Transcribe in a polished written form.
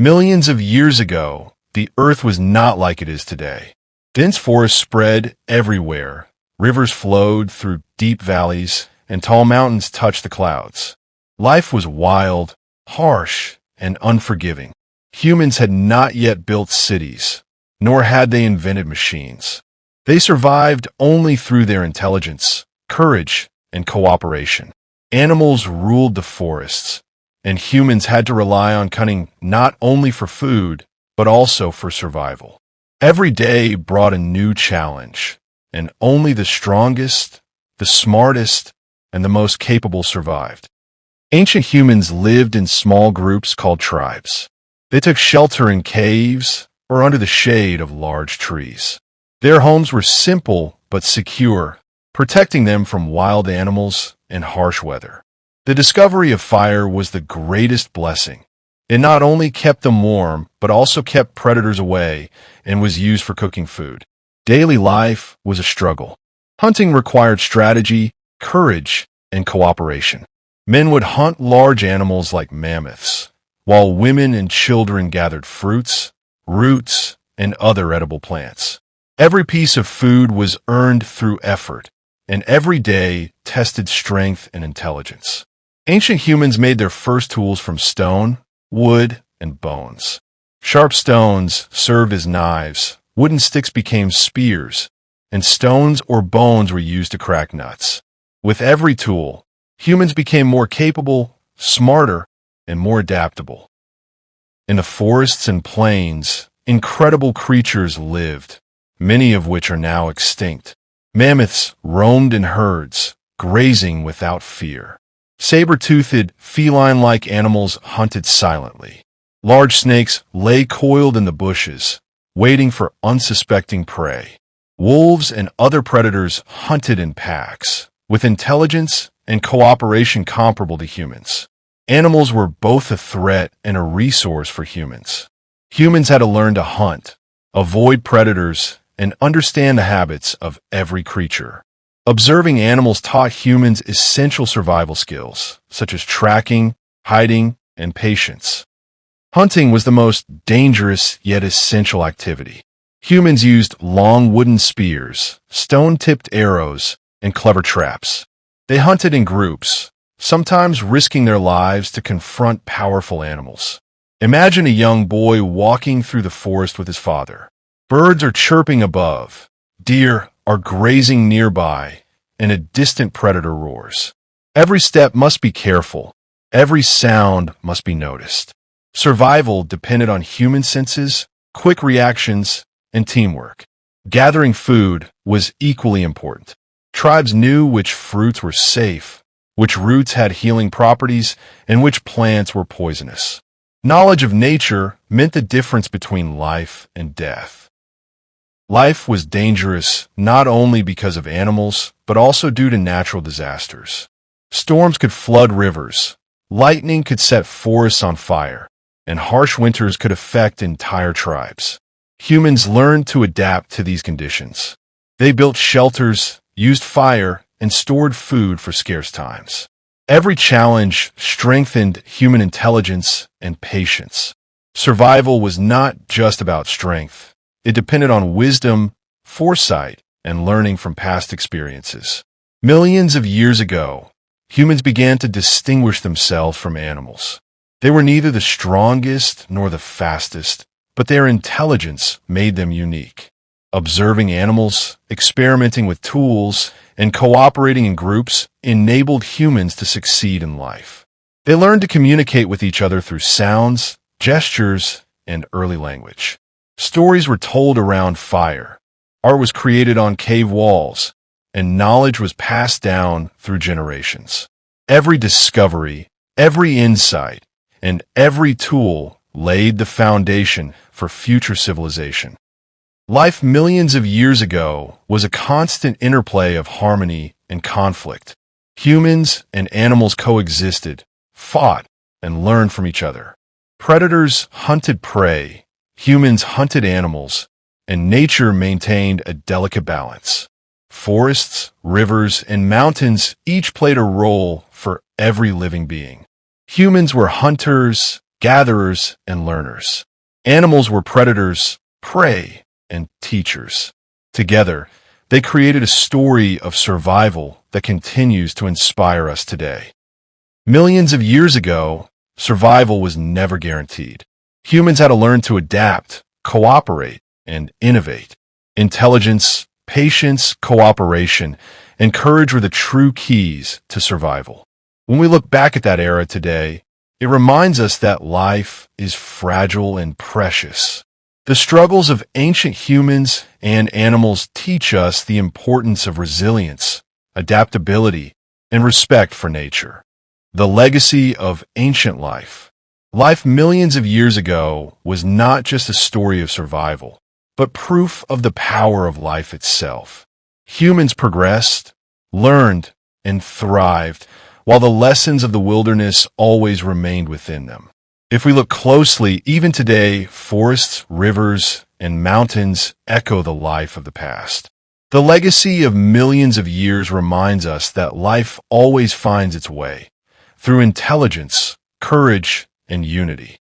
Millions of years ago, the Earth was not like it is today. Dense forests spread everywhere, rivers flowed through deep valleys, and tall mountains touched the clouds. Life was wild, harsh, and unforgiving. Humans had not yet built cities, nor had they invented machines. They survived only through their intelligence, courage, and cooperation. Animals ruled the forests, and humans had to rely on cunning not only for food, but also for survival. Every day brought a new challenge, and only the strongest, the smartest, and the most capable survived. Ancient humans lived in small groups called tribes. They took shelter in caves or under the shade of large trees. Their homes were simple but secure, protecting them from wild animals and harsh weather. The discovery of fire was the greatest blessing. It not only kept them warm, but also kept predators away and was used for cooking food. Daily life was a struggle. Hunting required strategy, courage, and cooperation. Men would hunt large animals like mammoths, while women and children gathered fruits, roots, and other edible plants. Every piece of food was earned through effort, and every day tested strength and intelligence. Ancient humans made their first tools from stone, wood, and bones. Sharp stones served as knives, wooden sticks became spears, and stones or bones were used to crack nuts. With every tool, humans became more capable, smarter, and more adaptable. In the forests and plains, incredible creatures lived, many of which are now extinct. Mammoths roamed in herds, grazing without fear. Saber-toothed, feline-like animals hunted silently. Large snakes lay coiled in the bushes, waiting for unsuspecting prey. Wolves and other predators hunted in packs, with intelligence and cooperation comparable to humans. Animals were both a threat and a resource for humans. Humans had to learn to hunt, avoid predators, and understand the habits of every creature. Observing animals taught humans essential survival skills, such as tracking, hiding, and patience. Hunting was the most dangerous yet essential activity. Humans used long wooden spears, stone-tipped arrows, and clever traps. They hunted in groups, sometimes risking their lives to confront powerful animals. Imagine a young boy walking through the forest with his father. Birds are chirping above, deer are grazing nearby, and a distant predator roars. Every step must be careful. Every sound must be noticed. Survival depended on human senses, quick reactions, and teamwork. Gathering food was equally important. Tribes knew which fruits were safe, which roots had healing properties, and which plants were poisonous. Knowledge of nature meant the difference between life and death. Life was dangerous not only because of animals, but also due to natural disasters. Storms could flood rivers, lightning could set forests on fire, and harsh winters could affect entire tribes. Humans learned to adapt to these conditions. They built shelters, used fire, and stored food for scarce times. Every challenge strengthened human intelligence and patience. Survival was not just about strength. It depended on wisdom, foresight, and learning from past experiences. Millions of years ago, humans began to distinguish themselves from animals. They were neither the strongest nor the fastest, but their intelligence made them unique. Observing animals, experimenting with tools, and cooperating in groups enabled humans to succeed in life. They learned to communicate with each other through sounds, gestures, and early language. Stories were told around fire, art was created on cave walls, and knowledge was passed down through generations. Every discovery, every insight, and every tool laid the foundation for future civilization. Life millions of years ago was a constant interplay of harmony and conflict. Humans and animals coexisted, fought, and learned from each other. Predators hunted prey, humans hunted animals, and nature maintained a delicate balance. Forests, rivers, and mountains each played a role for every living being. Humans were hunters, gatherers and learners. Animals were predators, prey, and teachers. Together, they created a story of survival that continues to inspire us today. Millions of years ago, survival was never guaranteed. Humans had to learn to adapt, cooperate, and innovate. Intelligence, patience, cooperation, and courage were the true keys to survival. When we look back at that era today, it reminds us that life is fragile and precious. The struggles of ancient humans and animals teach us the importance of resilience, adaptability, and respect for nature. The legacy of ancient life. Life millions of years ago was not just a story of survival, but proof of the power of life itself. Humans progressed, learned, and thrived, while the lessons of the wilderness always remained within them. If we look closely, even today, forests, rivers, and mountains echo the life of the past. The legacy of millions of years reminds us that life always finds its way through intelligence, courage, and unity.